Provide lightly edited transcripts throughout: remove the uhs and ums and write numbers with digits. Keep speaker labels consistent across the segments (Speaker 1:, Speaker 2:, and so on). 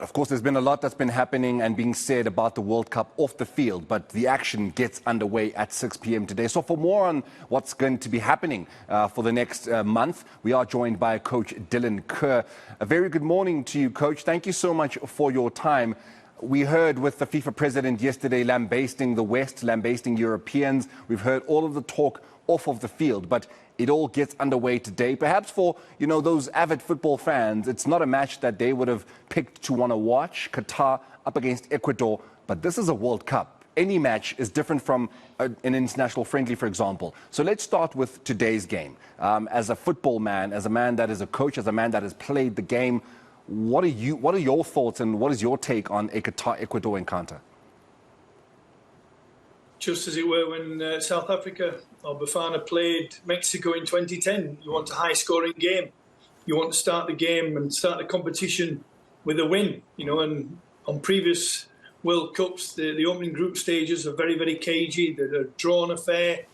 Speaker 1: Of course, there's been a lot that's been happening and being said about the World Cup off the field, but the action gets underway at 6 p.m. today. So for more on what's going to be happening for the next month, we are joined by Coach Dylan Kerr. A very good morning to you, Coach. Thank you so much for your time. We heard with the FIFA president yesterday lambasting the West, lambasting Europeans. We've heard all of the talk off of the field, but it all gets underway today. Perhaps for, those avid football fans, it's not a match that they would have picked to want to watch, Qatar up against Ecuador, but this is a World Cup. Any match is different from an international friendly, for example. So let's start with today's game. As a football man, as a man that is a coach, as a man that has played the game, what are your thoughts and what is your take on a Qatar-Ecuador encounter?
Speaker 2: Just as it were when South Africa or Bafana played Mexico in 2010. You want a high-scoring game. You want to start the game and start the competition with a win. And on previous World Cups, the opening group stages are very, very cagey. They're a drawn affair.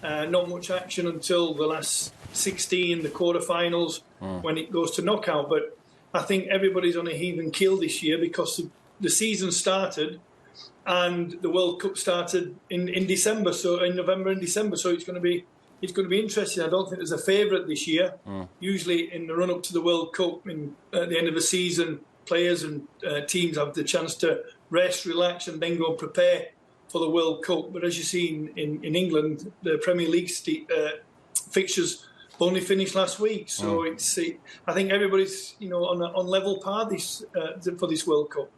Speaker 2: Not much action until the last 16, the quarterfinals, when it goes to knockout. But I think everybody's on a even keel this year because the season started and the World Cup started in December, so in November and December. So it's going to be interesting. I don't think there's a favourite this year. Usually in the run up to the World Cup, at the end of the season, players and teams have the chance to rest, relax, and then go prepare for the World Cup. But as you see in England, the Premier League fixtures only finished last week. So I think everybody's on level par for this World Cup.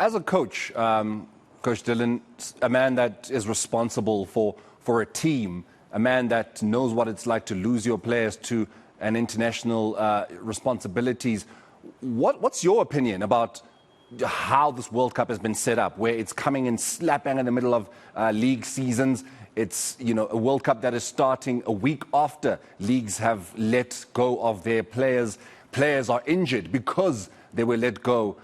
Speaker 1: As a coach, Coach Dylan, a man that is responsible for a team, a man that knows what it's like to lose your players to an international responsibilities, what's your opinion about how this World Cup has been set up, where it's coming in slap bang in the middle of league seasons? It's a World Cup that is starting a week after leagues have let go of their players. Players are injured because they were let go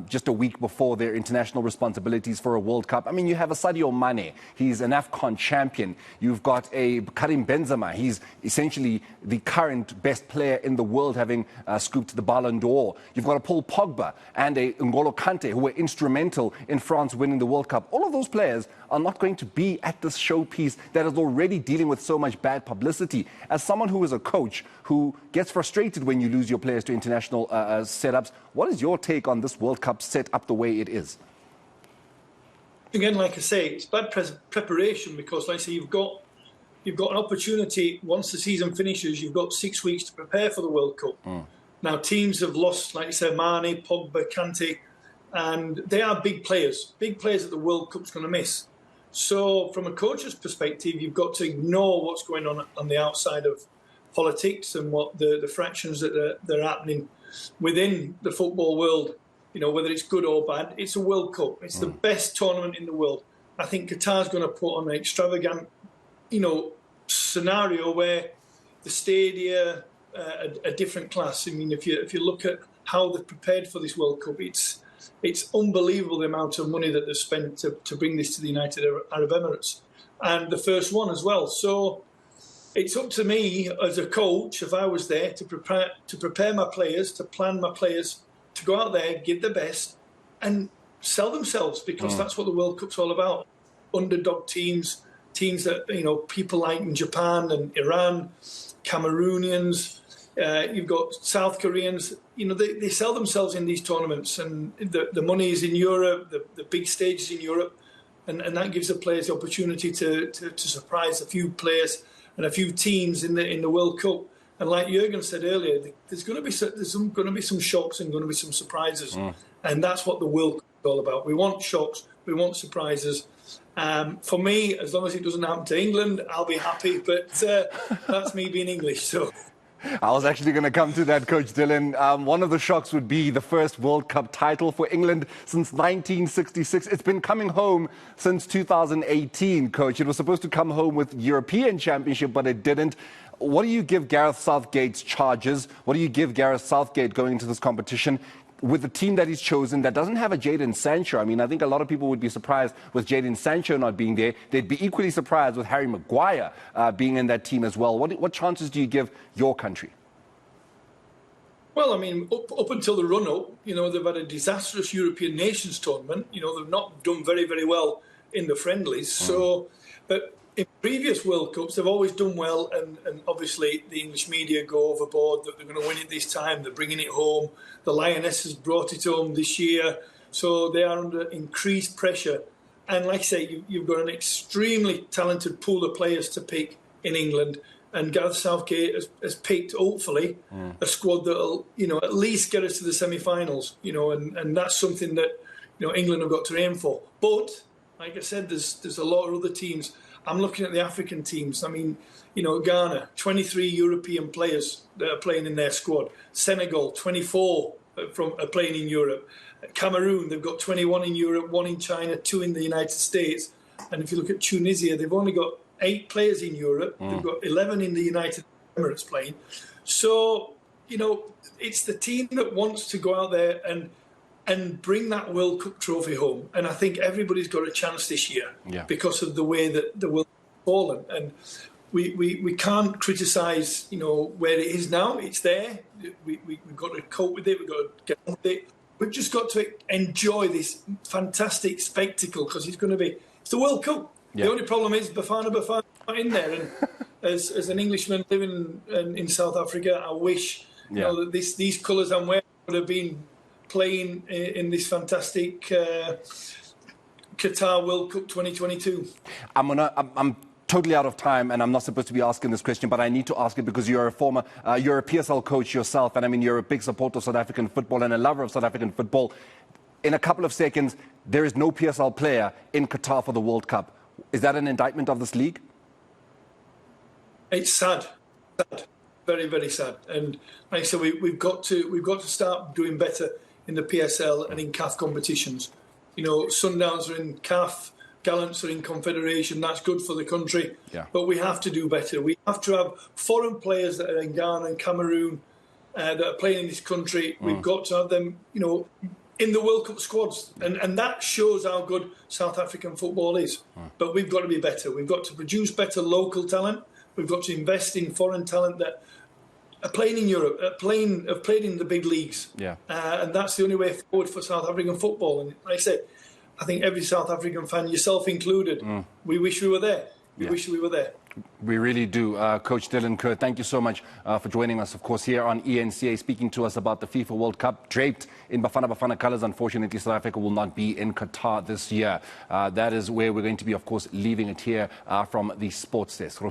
Speaker 1: just a week before their international responsibilities for a World Cup. I mean, you have a Sadio Mane. He's an AFCON champion. You've got a Karim Benzema. He's essentially the current best player in the world, having scooped the Ballon d'Or. You've got a Paul Pogba and a N'Golo Kante, who were instrumental in France winning the World Cup. All of those players are not going to be at this showpiece that is already dealing with so much bad publicity. As someone who is a coach who gets frustrated when you lose your players to international setups, what is your take on this World Cup set up the way it is?
Speaker 2: Again, like I say, it's bad preparation because, like I say, you've got an opportunity. Once the season finishes, you've got 6 weeks to prepare for the World Cup. Now, teams have lost, like you said, Mane, Pogba, Kante, and they are big players that the World Cup's going to miss. So, from a coach's perspective, you've got to ignore what's going on the outside of politics and what the fractions that are happening within the football world. Whether it's good or bad, it's a World Cup. It's the best tournament in the world. I think Qatar's going to put on an extravagant, scenario where the stadia a different class. I mean, if you look at how they've prepared for this World Cup, it's unbelievable the amount of money that they've spent to bring this to the United Arab Emirates, and the first one as well. So it's up to me as a coach, if I was there, to prepare my players, to plan my players, to go out there, give the best, and sell themselves, because that's what the World Cup's all about. Underdog teams that, people like in Japan and Iran, Cameroonians, you've got South Koreans, they sell themselves in these tournaments, and the money is in Europe, the big stages in Europe, and that gives the players the opportunity to surprise a few players and a few teams in the World Cup. And like Jurgen said earlier, there's going to be some shocks and going to be some surprises, and that's what the World Cup is all about. We want shocks, we want surprises. For me, as long as it doesn't happen to England, I'll be happy. But that's me being English. So
Speaker 1: I was actually going to come to that, Coach Dylan. One of the shocks would be the first World Cup title for England since 1966. It's been coming home since 2018, Coach. It was supposed to come home with European Championship, but it didn't. What do you give Gareth Southgate's charges? What do you give Gareth Southgate going into this competition with the team that he's chosen that doesn't have a Jadon Sancho? I mean, I think a lot of people would be surprised with Jadon Sancho not being there. They'd be equally surprised with Harry Maguire being in that team as well. What chances do you give your country?
Speaker 2: Well, I mean, up until the run-up, they've had a disastrous European Nations tournament. They've not done very, very well in the friendlies. So, but in previous World Cups, they've always done well, and obviously the English media go overboard that they're going to win it this time. They're bringing it home. The Lionesses brought it home this year, so they are under increased pressure. And like I say, you've got an extremely talented pool of players to pick in England. And Gareth Southgate has picked, hopefully, a squad that'll, at least get us to the semi-finals. And that's something that, England have got to aim for. But, like I said, there's a lot of other teams. I'm looking at the African teams. I mean, Ghana, 23 European players that are playing in their squad. Senegal, 24 are playing in Europe. Cameroon, they've got 21 in Europe, 1 in China, 2 in the United States. And if you look at Tunisia, they've only got 8 players in Europe. They've got 11 in the United Emirates playing. So, it's the team that wants to go out there and bring that World Cup trophy home. And I think everybody's got a chance this year because of the way that the World Cup has fallen. And we can't criticise, where it is now. It's there. We've got to cope with it. We've got to get on with it. We've just got to enjoy this fantastic spectacle because it's the World Cup. Yeah. The only problem is Bafana not in there. And as an Englishman living in South Africa, I wish that these colours I'm wearing would have been playing in this fantastic Qatar World Cup 2022.
Speaker 1: I'm totally out of time, and I'm not supposed to be asking this question, but I need to ask it because you're a PSL coach yourself, and I mean you're a big supporter of South African football and a lover of South African football. In a couple of seconds, there is no PSL player in Qatar for the World Cup. Is that an indictment of this league?
Speaker 2: It's sad, very, very sad. And like I said, we've got to start doing better in the PSL and in CAF competitions. Sundowns are in CAF, Gallants are in Confederation. That's good for the country. Yeah. But we have to do better. We have to have foreign players that are in Ghana and Cameroon that are playing in this country. We've got to have them, in the World Cup squads. And that shows how good South African football is. But we've got to be better. We've got to produce better local talent. We've got to invest in foreign talent that are playing in Europe, have played in the big leagues. Yeah. And that's the only way forward for South African football. And like I said, I think every South African fan, yourself included, we wish we were there. We wish we were there.
Speaker 1: We really do. Coach Dylan Kerr, thank you so much for joining us, of course, here on ENCA, speaking to us about the FIFA World Cup, draped in Bafana colours. Unfortunately, South Africa will not be in Qatar this year. That is where we're going to be, of course, leaving it here from the sports desk.